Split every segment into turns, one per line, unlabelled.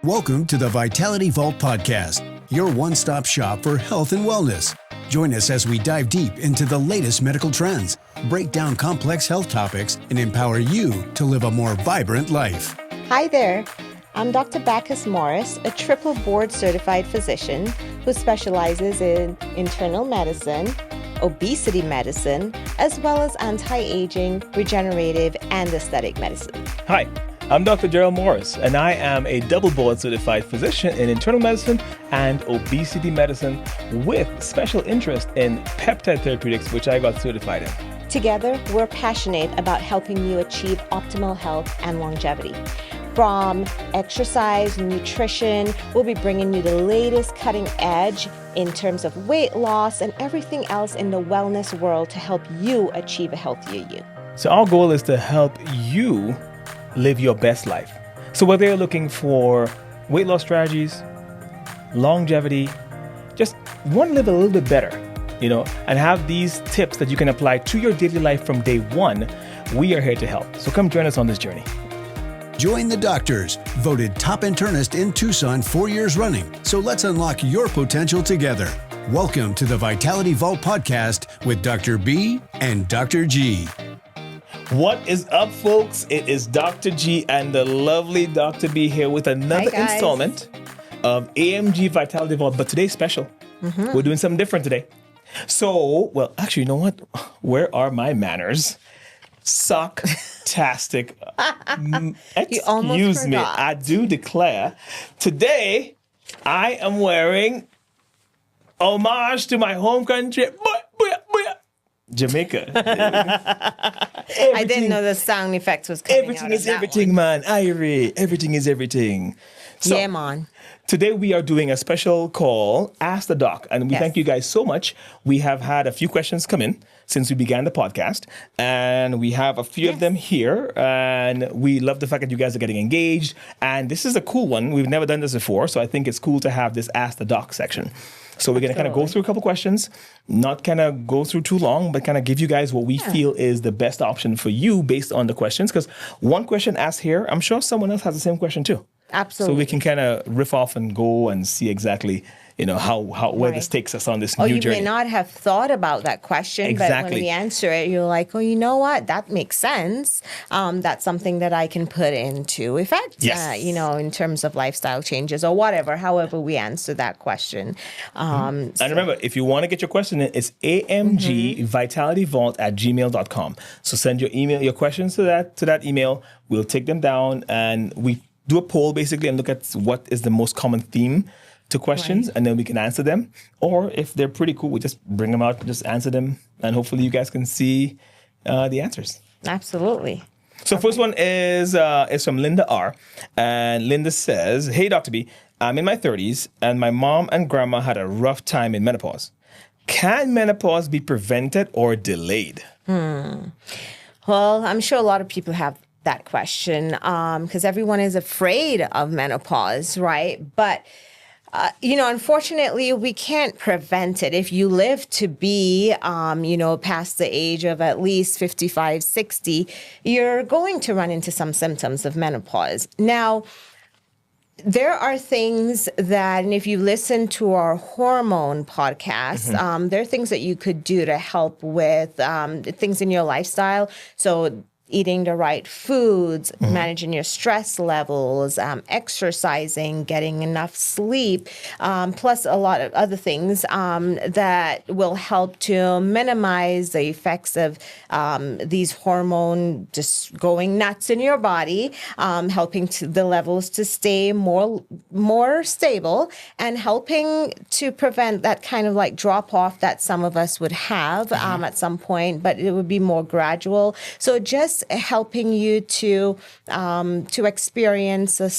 Welcome to the Vitality Vault Podcast, your one-stop shop for health and wellness. Join us as we dive deep into the latest medical trends, break down complex health topics, and empower you to live a more vibrant life.
Hi there. I'm Dr. Bacchus Morris, a triple board certified physician who specializes in internal medicine, obesity medicine, as well as anti-aging, regenerative, and aesthetic medicine.
Hi, I'm Dr. Gerald Morris, and I am a double board certified physician in internal medicine and obesity medicine with special interest in peptide therapeutics, which I got certified in.
Together, we're passionate about helping you achieve optimal health and longevity. From exercise, nutrition, we'll be bringing you the latest cutting edge in terms of weight loss and everything else in the wellness world to help you achieve a healthier you.
So our goal is to help you live your best life. So whether you're looking for weight loss strategies, longevity, just want to live a little bit better, and have these tips that you can apply to your daily life from day one, we are here to help. So come join us on this journey.
Join the doctors, voted top internist in Tucson 4 years running. So let's unlock your potential together. Welcome to the Vitality Vault Podcast with Dr. B and Dr. G.
What is up, folks? It is Dr. G and the lovely Dr. B here with another installment of AMG Vitality Vault, but today's special. We're doing something different today. So, well, actually, you know what? Where are my manners? Socktastic. Excuse me. I do declare. Today, I am wearing homage to my home country, Jamaica.
I didn't know the sound effects was coming
Everything
out
is everything, man. Irie. Everything is everything. So,
yeah, man.
Today we are doing a special call, Ask the Doc, and we thank you guys so much. We have had a few questions come in since we began the podcast, and we have a few of them here, and we love the fact that you guys are getting engaged, and this is a cool one. We've never done this before, so I think it's cool to have this Ask the Doc section. So we're going to kind of go through a couple questions, not kind of go through too long, but kind of give you guys what we feel is the best option for you based on the questions, because one question asked here, I'm sure someone else has the same question too.
Absolutely.
So we can kind of riff off and go and see exactly, where this takes us on this new journey.
You may not have thought about that question, but when we answer it, you're like, oh, you know what? That makes sense. That's something that I can put into effect, in terms of lifestyle changes or whatever, however we answer that question.
And remember, if you want to get your question in, it's amgvitalityvault@gmail.com. So send your questions to that email. We'll take them down and we do a poll basically and look at what is the most common theme to questions, and then we can answer them. Or if they're pretty cool, we just bring them out, just answer them, and hopefully you guys can see the answers.
Absolutely.
So first one is from Linda R. And Linda says, hey, Dr. B, I'm in my 30s, and my mom and grandma had a rough time in menopause. Can menopause be prevented or delayed?
Well, I'm sure a lot of people have that question because everyone is afraid of menopause, right? But unfortunately, we can't prevent it. If you live to be, past the age of at least 55, 60, you're going to run into some symptoms of menopause. Now, there are things that, and if you listen to our hormone podcast, there are things that you could do to help with things in your lifestyle. So eating the right foods, managing your stress levels, exercising, getting enough sleep, plus a lot of other things that will help to minimize the effects of these hormones just going nuts in your body, helping the levels to stay more stable and helping to prevent that kind of like drop off that some of us would have at some point, but it would be more gradual. So just helping you to experience a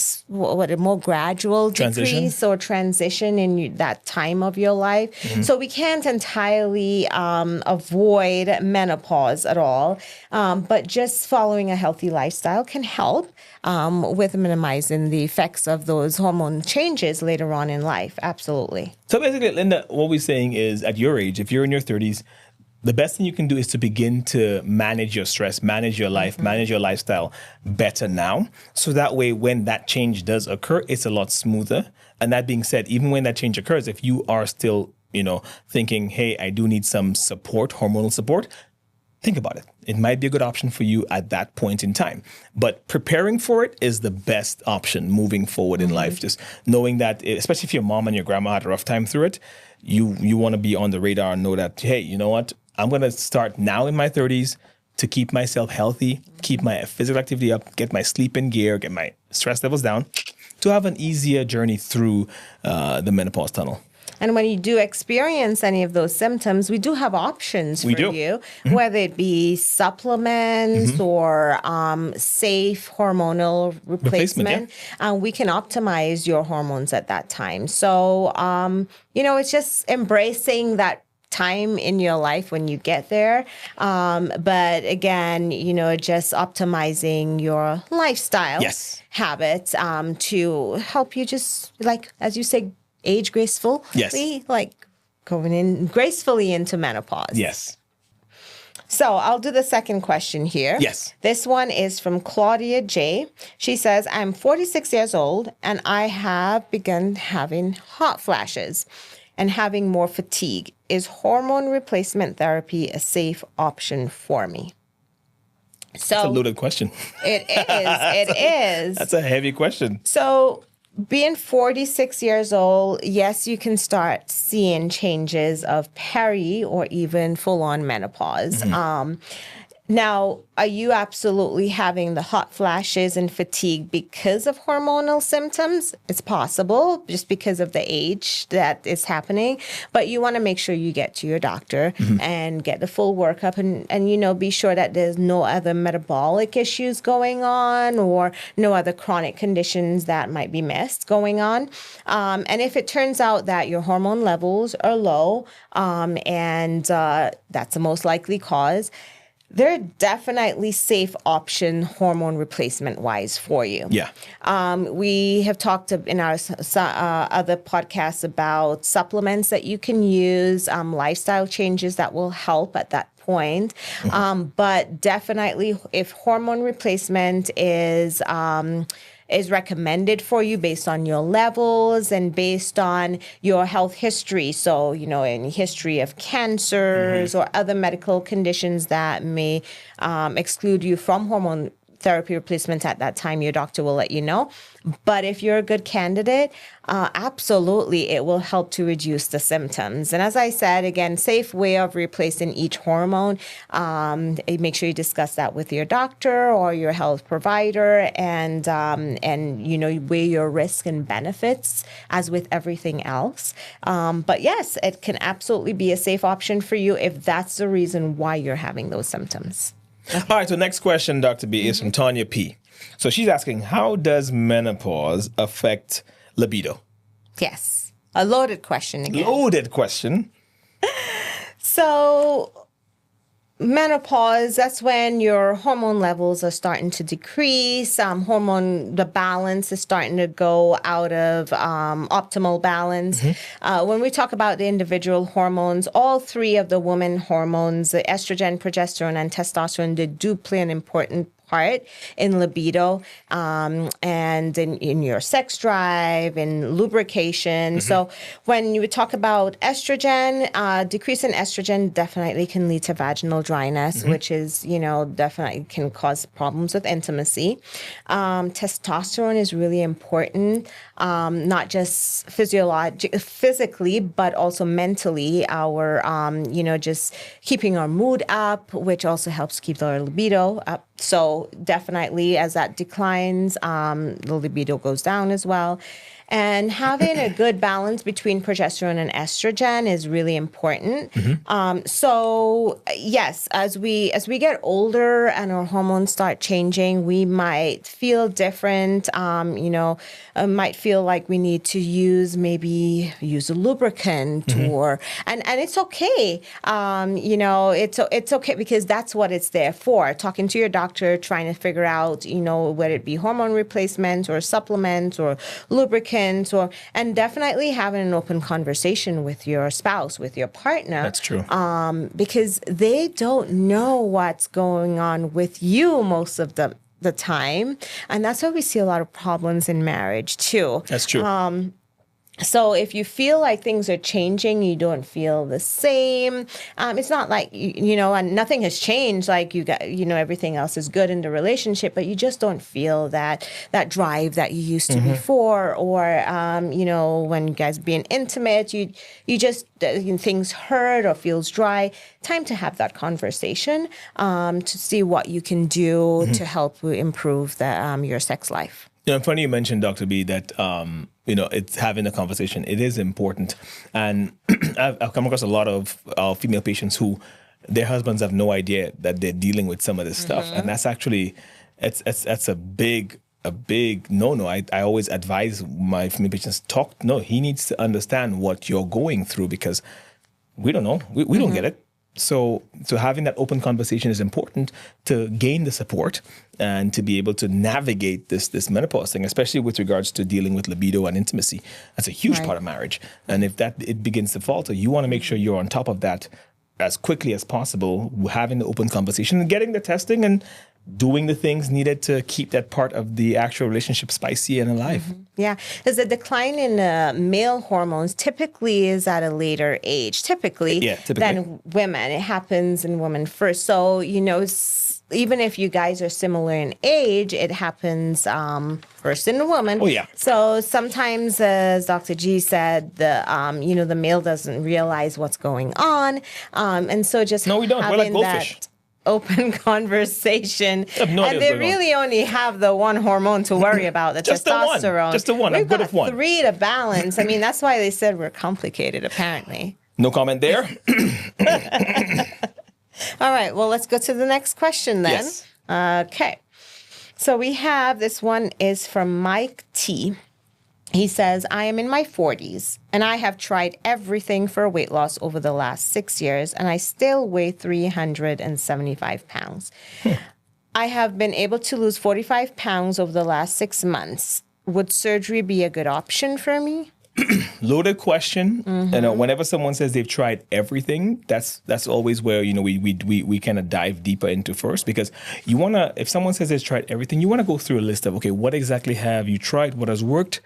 more gradual decrease or transition in that time of your life. So we can't entirely avoid menopause at all, but just following a healthy lifestyle can help with minimizing the effects of those hormone changes later on in life. Absolutely.
So basically, Linda, what we're saying is at your age, if you're in your 30s, the best thing you can do is to begin to manage your stress, manage your life, manage your lifestyle better now. So that way, when that change does occur, it's a lot smoother. And that being said, even when that change occurs, if you are still, thinking, hey, I do need some support, hormonal support, think about it. It might be a good option for you at that point in time. But preparing for it is the best option moving forward in life. Just knowing that, especially if your mom and your grandma had a rough time through it, you want to be on the radar and know that, hey, you know what? I'm going to start now in my 30s to keep myself healthy, keep my physical activity up, get my sleep in gear, get my stress levels down, to have an easier journey through the menopause tunnel.
And when you do experience any of those symptoms, we do have options for you, whether it be supplements or safe hormonal replacement. We can optimize your hormones at that time. So, it's just embracing that time in your life when you get there. But again, just optimizing your lifestyle habits to help you just, like, as you say, age gracefully, like going in gracefully into menopause.
Yes.
So I'll do the second question here.
Yes.
This one is from Claudia J. She says, I'm 46 years old and I have begun having hot flashes and having more fatigue. Is hormone replacement therapy a safe option for me? So
that's a loaded question.
It is. It is.
That's a heavy question.
So being 46 years old, yes, you can start seeing changes of peri or even full-on menopause. Now, are you absolutely having the hot flashes and fatigue because of hormonal symptoms? It's possible, just because of the age that is happening. But you want to make sure you get to your doctor and get the full workup and be sure that there's no other metabolic issues going on or no other chronic conditions that might be missed going on. And if it turns out that your hormone levels are low and that's the most likely cause, they're definitely safe option hormone replacement wise for you.
Yeah.
We have talked in our other podcasts about supplements that you can use, lifestyle changes that will help at that point. But definitely if hormone replacement is recommended for you based on your levels and based on your health history. So, any history of cancers or other medical conditions that may exclude you from hormone therapy replacement at that time, your doctor will let you know. But if you're a good candidate, absolutely, it will help to reduce the symptoms. And as I said, again, safe way of replacing each hormone. Make sure you discuss that with your doctor or your health provider, and weigh your risk and benefits as with everything else. But yes, it can absolutely be a safe option for you if that's the reason why you're having those symptoms.
All right, so next question, Dr. B, is from Tanya P. So she's asking, how does menopause affect libido?
Yes, a loaded question again.
Loaded question.
So menopause, that's when your hormone levels are starting to decrease. The balance is starting to go out of optimal balance. When we talk about the individual hormones, all three of the women hormones, the estrogen, progesterone, and testosterone, they do play an important part in libido and in your sex drive and lubrication. So when you talk about estrogen, decrease in estrogen definitely can lead to vaginal dryness, which is, definitely can cause problems with intimacy. Testosterone is really important, not just physically, but also mentally. Our, just keeping our mood up, which also helps keep our libido up. So definitely as that declines, the libido goes down as well. And having a good balance between progesterone and estrogen is really important. So yes, as we get older and our hormones start changing, we might feel different. Might feel like we need to use a lubricant or and it's okay. It's okay because that's what it's there for. Talking to your doctor, trying to figure out, whether it be hormone replacement or supplements or lubricants, and definitely having an open conversation with your spouse, with your partner.
That's true.
Because they don't know what's going on with you most of the time. And that's why we see a lot of problems in marriage too.
That's true.
So if you feel like things are changing, you don't feel the same. It's not like, and nothing has changed. Like you got, everything else is good in the relationship, but you just don't feel that drive that you used to before. Or, when you guys being intimate, you just, things hurt or feels dry. Time to have that conversation to see what you can do to help improve your sex life.
Funny you mentioned, Dr. B, that, it's having a conversation. It is important. And I've come across a lot of female patients who their husbands have no idea that they're dealing with some of this stuff. And that's actually, that's a big no-no. I always advise my female patients, he needs to understand what you're going through because we don't know. We don't get it. So having that open conversation is important to gain the support and to be able to navigate this menopause thing, especially with regards to dealing with libido and intimacy. That's a huge part of marriage. And if it begins to falter, you want to make sure you're on top of that as quickly as possible, having the open conversation and getting the testing and doing the things needed to keep that part of the actual relationship spicy and alive.
Yeah, because the decline in male hormones typically is at a later age, typically than women. It happens in women first. So, even if you guys are similar in age, it happens first in the woman.
Oh, yeah.
So sometimes, as Dr. G said, the male doesn't realize what's going on. And so just
we don't. We're like goldfish.
Open conversation,
no
and they really only have the one hormone to worry about, the testosterone.
Just the one.
We've
I'm good
got
at one.
3 to balance. I mean, that's why they said we're complicated, apparently.
No comment there.
All right, well, let's go to the next question then.
Yes.
Okay. So we have, this one is from Mike T. He says, I am in my 40s and I have tried everything for weight loss over the last 6 years and I still weigh 375 pounds. I have been able to lose 45 pounds over the last 6 months. Would surgery be a good option for me?
Loaded question. Whenever someone says they've tried everything, that's always where we kind of dive deeper into first, because you want to, if someone says they've tried everything, you want to go through a list of, okay, what exactly have you tried, what has worked,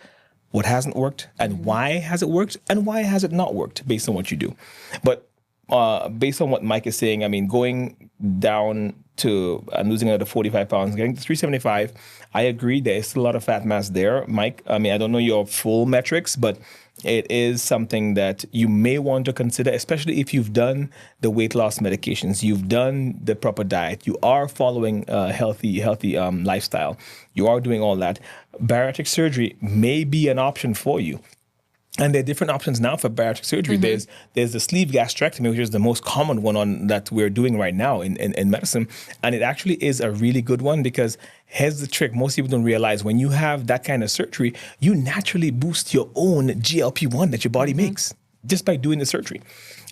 what hasn't worked, and why has it worked, and why has it not worked based on what you do. But based on what Mike is saying, I mean, going down to and losing another 45 pounds, getting to 375, I agree there is still a lot of fat mass there, Mike. I mean, I don't know your full metrics, but it is something that you may want to consider, especially if you've done the weight loss medications, you've done the proper diet, you are following a healthy lifestyle, you are doing all that. Bariatric surgery may be an option for you. And there are different options now for bariatric surgery. There's the sleeve gastrectomy, which is the most common one that we're doing right now in medicine. And it actually is a really good one because here's the trick. Most people don't realize when you have that kind of surgery, you naturally boost your own GLP-1 that your body makes just by doing the surgery.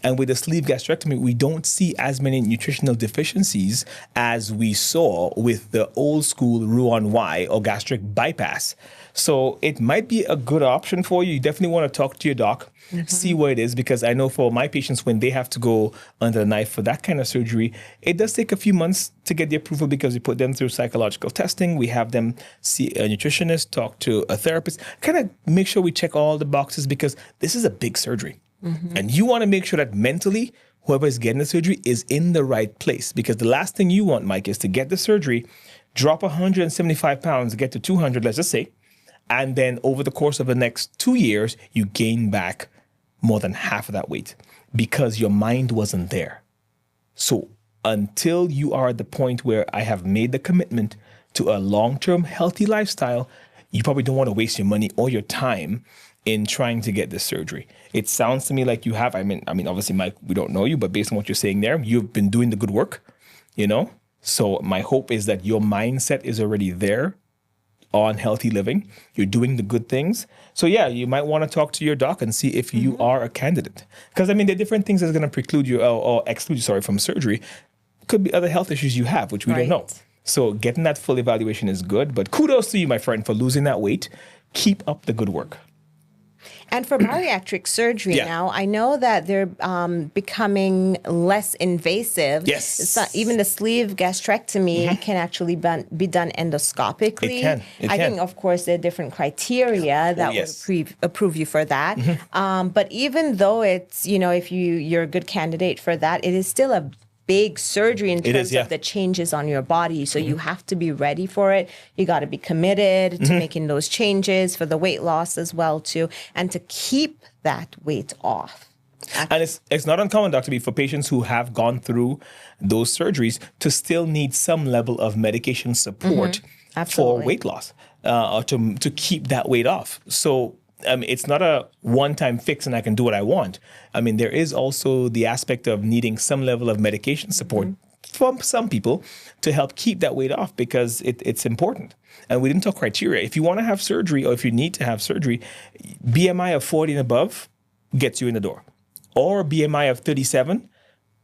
And with the sleeve gastrectomy, we don't see as many nutritional deficiencies as we saw with the old school Roux-en-Y or gastric bypass. So it might be a good option for you. You definitely want to talk to your doc, see what it is, because I know for my patients, when they have to go under the knife for that kind of surgery, it does take a few months to get the approval because we put them through psychological testing. We have them see a nutritionist, talk to a therapist, kind of make sure we check all the boxes because this is a big surgery. And you want to make sure that mentally, whoever is getting the surgery is in the right place, because the last thing you want, Mike, is to get the surgery, drop 175 pounds, get to 200, let's just say, and then over the course of the next 2 years, you gain back more than half of that weight because your mind wasn't there. So until you are at the point where I have made the commitment to a long-term healthy lifestyle, you probably don't want to waste your money or your time in trying to get this surgery. It sounds to me like you have, I mean, obviously, Mike, we don't know you, but based on what you're saying there, you've been doing the good work, So my hope is that your mindset is already there on healthy living. You're doing the good things. So yeah, you might want to talk to your doc and see if you are a candidate. Because there are different things that's going to preclude you or exclude you, from surgery. Could be other health issues you have, which we don't know. So getting that full evaluation is good, but kudos to you, my friend, for losing that weight. Keep up the good work.
And for bariatric surgery now, I know that they're becoming less invasive.
Yes.
So even the sleeve gastrectomy can actually be done endoscopically. I think, of course, there are different criteria that would approve you for that. But even though it's, if you're a good candidate for that, it is still a big surgery in terms of the changes on your body. So you have to be ready for it. You got to be committed to making those changes for the weight loss as well too, and to keep that weight off.
And it's not uncommon, Dr. B, for patients who have gone through those surgeries to still need some level of medication support for weight loss or to keep that weight off. So it's not a one-time fix and I can do what I want. There is also the aspect of needing some level of medication support from some people to help keep that weight off because it's important. And we didn't talk criteria. If you want to have surgery or if you need to have surgery, BMI of 40 and above gets you in the door. Or BMI of 37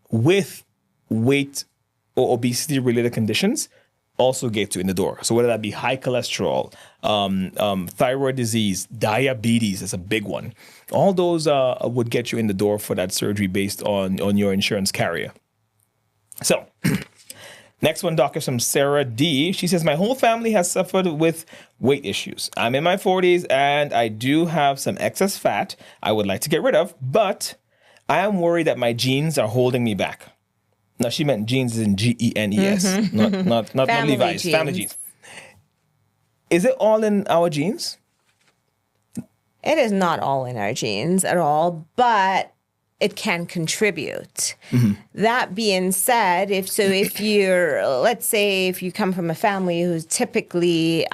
with weight or obesity-related conditions also gets you in the door. So whether that be high cholesterol, thyroid disease, diabetes is a big one. All those would get you in the door for that surgery based on your insurance carrier. So next one, Doc, is from Sarah D. She says, my whole family has suffered with weight issues. I'm in my 40s and I do have some excess fat I would like to get rid of, but I am worried that my genes are holding me back. Now, she meant genes in Genes, not Levi's, family genes. Is it all in our genes?
It is not all in our genes at all, but it can contribute. That being said, if you're, let's say, if you come from a family who's typically,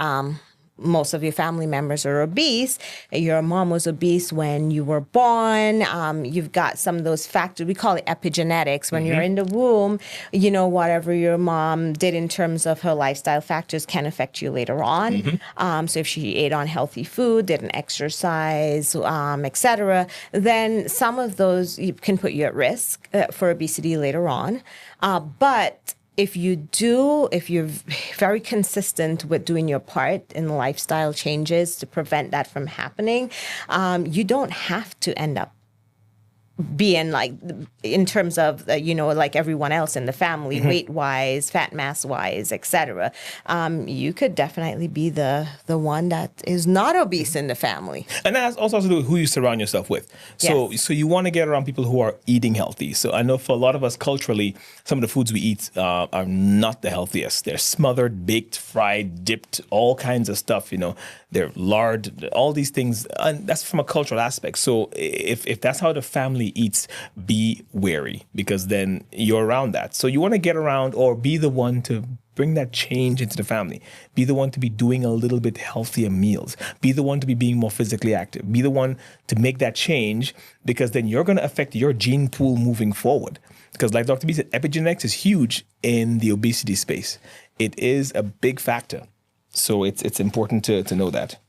most of your family members are obese, your mom was obese when you were born, you've got some of those factors, we call it epigenetics. When you're in the womb, whatever your mom did in terms of her lifestyle factors can affect you later on. So if she ate unhealthy food, didn't exercise, etc., then some of those can put you at risk for obesity later on. But if you're very consistent with doing your part in lifestyle changes to prevent that from happening, you don't have to end up being like, in terms of, like everyone else in the family, weight-wise, fat mass-wise, etc. You could definitely be the one that is not obese in the family.
And that has also to do with who you surround yourself with. So you want to get around people who are eating healthy. So I know for a lot of us culturally, some of the foods we eat are not the healthiest. They're smothered, baked, fried, dipped, all kinds of stuff, They're lard, all these things. And that's from a cultural aspect. So if that's how the family eats, be wary because then you're around that. So you want to get around or be the one to bring that change into the family. Be the one to be doing a little bit healthier meals. Be the one to be being more physically active. Be the one to make that change because then you're going to affect your gene pool moving forward. Because like Dr. B said, epigenetics is huge in the obesity space. It is a big factor. So it's important to know that.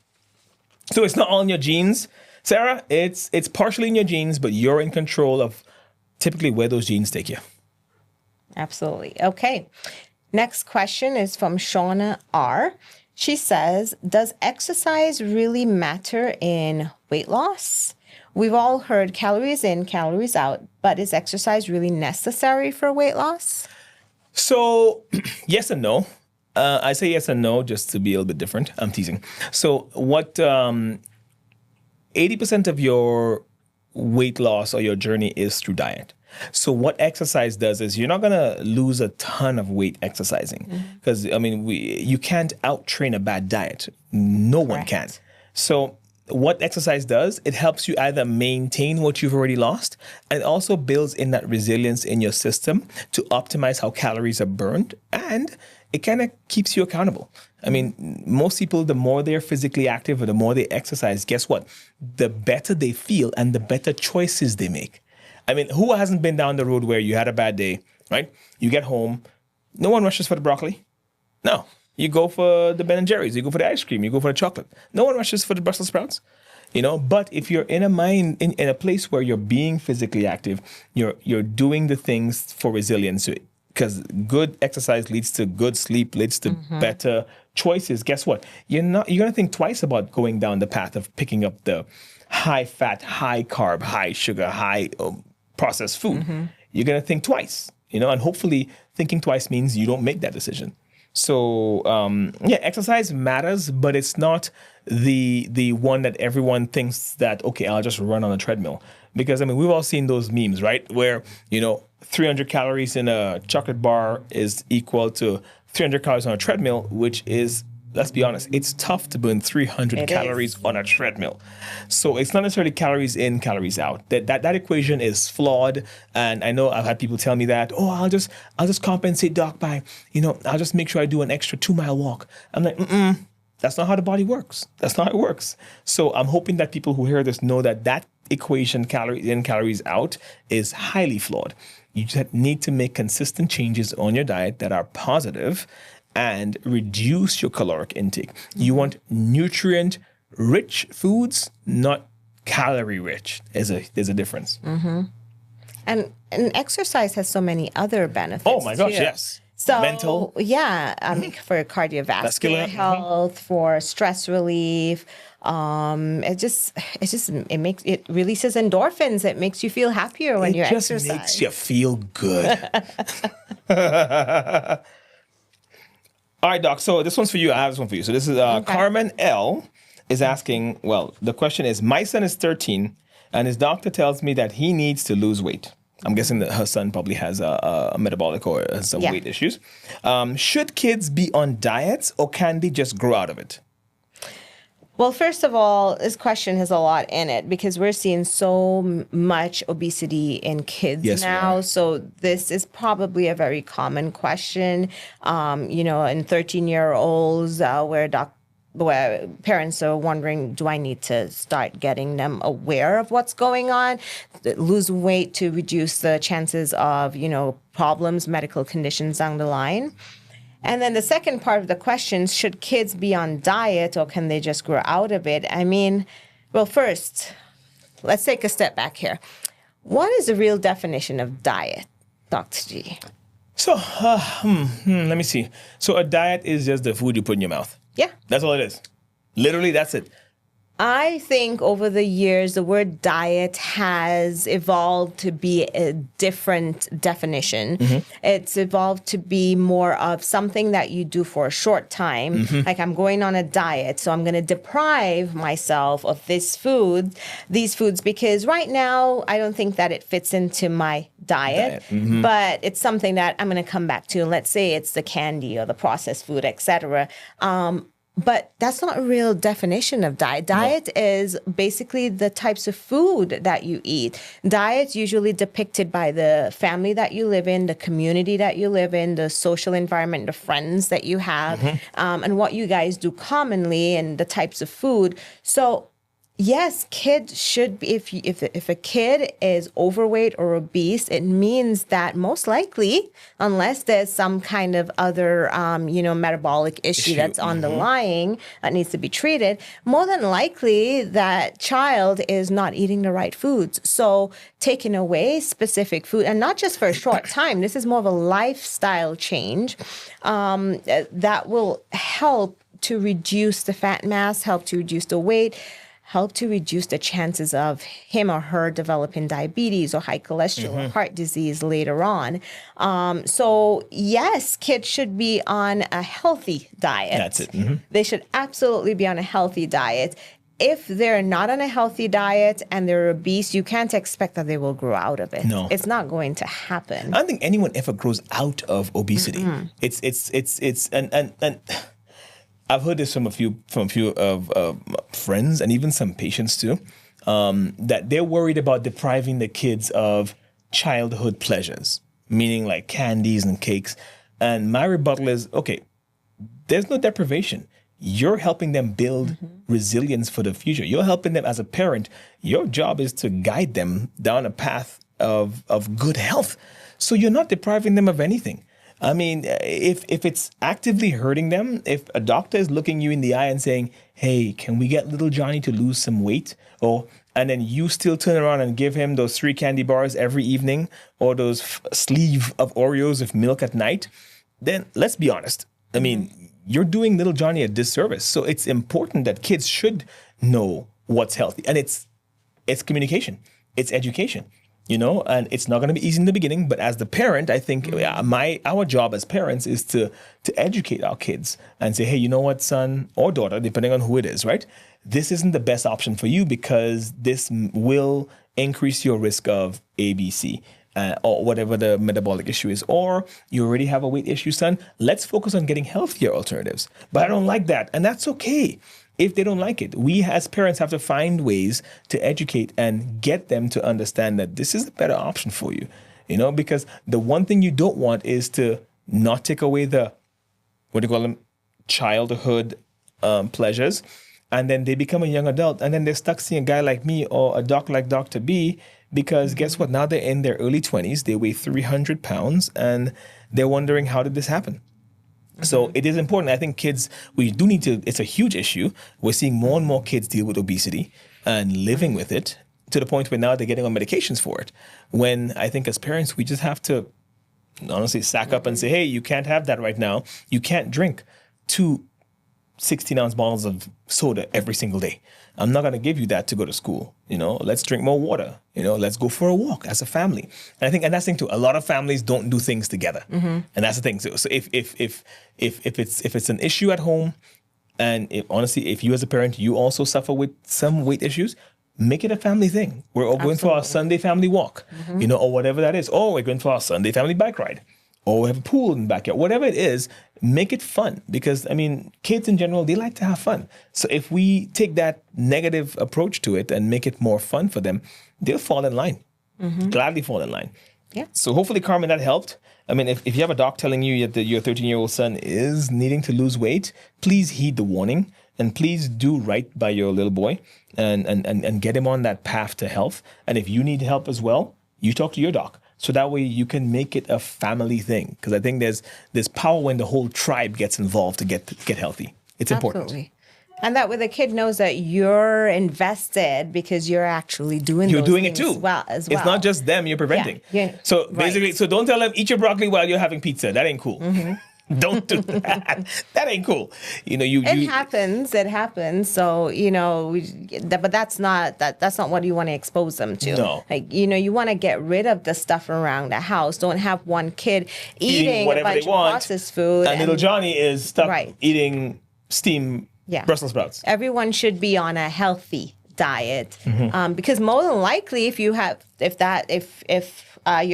So it's not all in your genes, Sarah. It's partially in your genes, but you're in control of typically where those genes take you.
Absolutely. Okay. Next question is from Shauna R. She says, does exercise really matter in weight loss? We've all heard calories in, calories out, but is exercise really necessary for weight loss?
So yes and no. I say yes and no just to be a little bit different. I'm teasing. So what 80% of your weight loss or your journey is through diet. So what exercise does is you're not going to lose a ton of weight exercising because, you can't out-train a bad diet. No one can. So what exercise does, it helps you either maintain what you've already lost and also builds in that resilience in your system to optimize how calories are burned, and it kind of keeps you accountable. Most people, the more they're physically active or the more they exercise, guess what? The better they feel and the better choices they make. Who hasn't been down the road where you had a bad day, right? You get home, no one rushes for the broccoli. No. You go for the Ben & Jerry's, you go for the ice cream, you go for the chocolate. No one rushes for the Brussels sprouts, But if you're in a place where you're being physically active, you're doing the things for resilience, because good exercise leads to good sleep, leads to better choices. Guess what? You're going to think twice about going down the path of picking up the high fat, high carb, high sugar, high processed food. You're going to think twice, and hopefully thinking twice means you don't make that decision. So, exercise matters, but it's not the one that everyone thinks that, okay, I'll just run on a treadmill. Because, we've all seen those memes, right? Where, 300 calories in a chocolate bar is equal to 300 calories on a treadmill, which is, let's be honest, it's tough to burn 300 calories on a treadmill. So it's not necessarily calories in, calories out. That equation is flawed. And I know I've had people tell me that, I'll just compensate, doc, by, I'll just make sure I do an extra 2-mile walk. I'm like, that's not how the body works. That's not how it works. So I'm hoping that people who hear this know that equation, calories in, calories out, is highly flawed. You just need to make consistent changes on your diet that are positive and reduce your caloric intake. You want nutrient-rich foods, not calorie-rich. There's a difference.
And exercise has so many other benefits.
Oh my gosh,
too.
yes.
So
mental,
for cardiovascular health, for stress relief. It releases endorphins. It makes you feel happier when you exercise.
It just makes you feel good. All right, Doc. So this one's for you. I have this one for you. So this is Carmen L. is asking, well, the question is, my son is 13 and his doctor tells me that he needs to lose weight. I'm guessing that her son probably has a metabolic or some weight issues. Should kids be on diets or can they just grow out of it?
Well, first of all, this question has a lot in it because we're seeing so much obesity in kids now. So this is probably a very common question, in 13-year-olds where parents are wondering, do I need to start getting them aware of what's going on? Lose weight to reduce the chances of, problems, medical conditions down the line. And then the second part of the question, should kids be on diet or can they just grow out of it? First, let's take a step back here. What is the real definition of diet, Dr. G?
So, let me see. So a diet is just the food you put in your mouth.
Yeah.
That's all it is. Literally, that's it.
I think over the years, the word diet has evolved to be a different definition. It's evolved to be more of something that you do for a short time. Like I'm going on a diet, so I'm going to deprive myself of these foods, because right now, I don't think that it fits into my diet. But it's something that I'm going to come back to. Let's say it's the candy or the processed food, etc. But that's not a real definition of diet. Diet is basically the types of food that you eat. Diet's usually depicted by the family that you live in, the community that you live in, the social environment, the friends that you have, and what you guys do commonly and the types of food. So yes, kids should be, if a kid is overweight or obese, it means that most likely, unless there's some kind of other, metabolic issue that's underlying that needs to be treated, more than likely that child is not eating the right foods. So taking away specific food, and not just for a short time, this is more of a lifestyle change that will help to reduce the fat mass, help to reduce the weight, help to reduce the chances of him or her developing diabetes or high cholesterol or heart disease later on. So yes, kids should be on a healthy diet.
That's it.
They should absolutely be on a healthy diet. If they're not on a healthy diet and they're obese, you can't expect that they will grow out of it.
No.
It's not going to happen.
I don't think anyone ever grows out of obesity. It's I've heard this from a few of friends and even some patients too, that they're worried about depriving the kids of childhood pleasures, meaning like candies and cakes. And my rebuttal is, okay, there's no deprivation. You're helping them build resilience for the future. You're helping them as a parent. Your job is to guide them down a path of good health. So you're not depriving them of anything. I mean, if it's actively hurting them, if a doctor is looking you in the eye and saying, hey, can we get little Johnny to lose some weight? And then you still turn around and give him those 3 candy bars every evening or those sleeve of Oreos with milk at night, then let's be honest. I mean, you're doing little Johnny a disservice. So it's important that kids should know what's healthy. And it's communication. It's education. And it's not going to be easy in the beginning, but as the parent, I think our job as parents is to educate our kids and say, hey, you know what, son or daughter, depending on who it is, right? This isn't the best option for you because this will increase your risk of ABC. Or whatever the metabolic issue is, or you already have a weight issue, son, let's focus on getting healthier alternatives. But I don't like that, and that's okay. If they don't like it, we as parents have to find ways to educate and get them to understand that this is a better option for you, because the one thing you don't want is to not take away the, childhood pleasures, and then they become a young adult, and then they're stuck seeing a guy like me or a doc like Dr. B, because guess what? Now they're in their early 20s, they weigh 300 pounds, and they're wondering, how did this happen? So it is important. I think kids, we do need to, it's a huge issue. We're seeing more and more kids deal with obesity and living with it to the point where now they're getting on medications for it. When I think as parents, we just have to honestly sack up and say, hey, you can't have that right now. You can't drink 2 16-ounce bottles of soda every single day. I'm not going to give you that to go to school. Let's drink more water. Let's go for a walk as a family. And that's the thing too. A lot of families don't do things together, and that's the thing. So if it's an issue at home, and if you as a parent you also suffer with some weight issues, make it a family thing. We're all going for our Sunday family walk, or whatever that is. Or we're going for our Sunday family bike ride. Or we have a pool in the backyard. Whatever it is, make it fun. Because, kids in general, they like to have fun. So if we take that negative approach to it and make it more fun for them, they'll fall in line. Gladly fall in line.
Yeah.
So hopefully, Carmen, that helped. If you have a doc telling you that your 13-year-old son is needing to lose weight, please heed the warning. And please do right by your little boy and get him on that path to health. And if you need help as well, you talk to your doc. So that way you can make it a family thing. Because I think there's power when the whole tribe gets involved to get healthy. It's important.
Absolutely. And that way the kid knows that you're invested because you're actually doing
You're
those
doing it
things
too.
as well.
It's not just them you're preventing.
Yeah.
So basically, so don't tell them, eat your broccoli while you're having pizza. That ain't cool. Don't do that. That ain't cool.
It happens. So but that's not what you want to expose them to.
No.
You want to get rid of the stuff around the house. Don't have one kid eating a bunch of processed food,
and little Johnny is stuck
Right.
eating steamed Brussels sprouts.
Everyone should be on a healthy diet, because more than likely, if your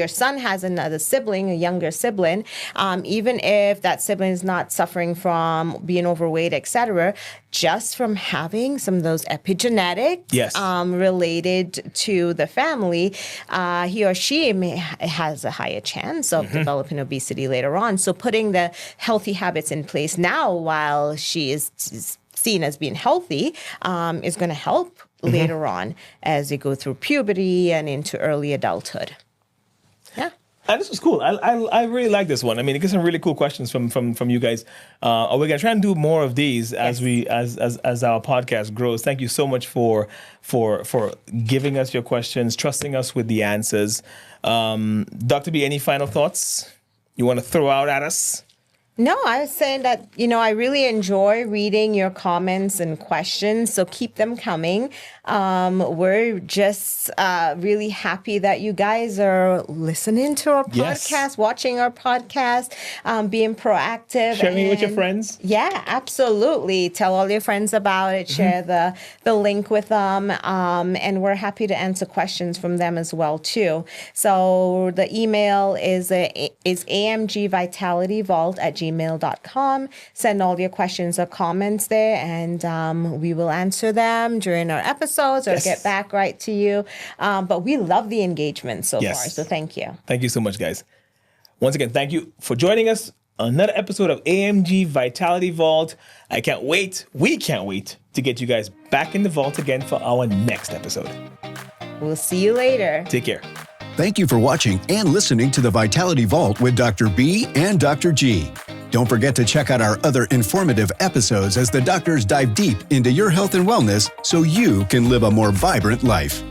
son has another sibling, a younger sibling, even if that sibling is not suffering from being overweight, etc., just from having some of those epigenetics related to the family, he or she has a higher chance of developing obesity later on. So putting the healthy habits in place now while she is seen as being healthy is going to help later on as they go through puberty and into early adulthood. Yeah.
And this was cool. I really like this one. It gets some really cool questions from you guys. We're gonna try and do more of these as our podcast grows. Thank you so much for giving us your questions, trusting us with the answers. Dr. B, any final thoughts you want to throw out at us?
No, I was saying that, I really enjoy reading your comments and questions, so keep them coming. We're just really happy that you guys are listening to our podcast, watching our podcast, being proactive.
Sharing it with your friends.
Yeah, absolutely. Tell all your friends about it. Share the link with them. And we're happy to answer questions from them as well, too. So the email is amgvitalityvault@gmail.com. Send all your questions or comments there, and we will answer them during our episodes or get back right to you. But we love the engagement so far, so thank you.
Thank you so much, guys. Once again, thank you for joining us on another episode of AMG Vitality Vault. We can't wait to get you guys back in the vault again for our next episode.
We'll see you later.
Take care.
Thank you for watching and listening to the Vitality Vault with Dr. B and Dr. G. Don't forget to check out our other informative episodes as the doctors dive deep into your health and wellness so you can live a more vibrant life.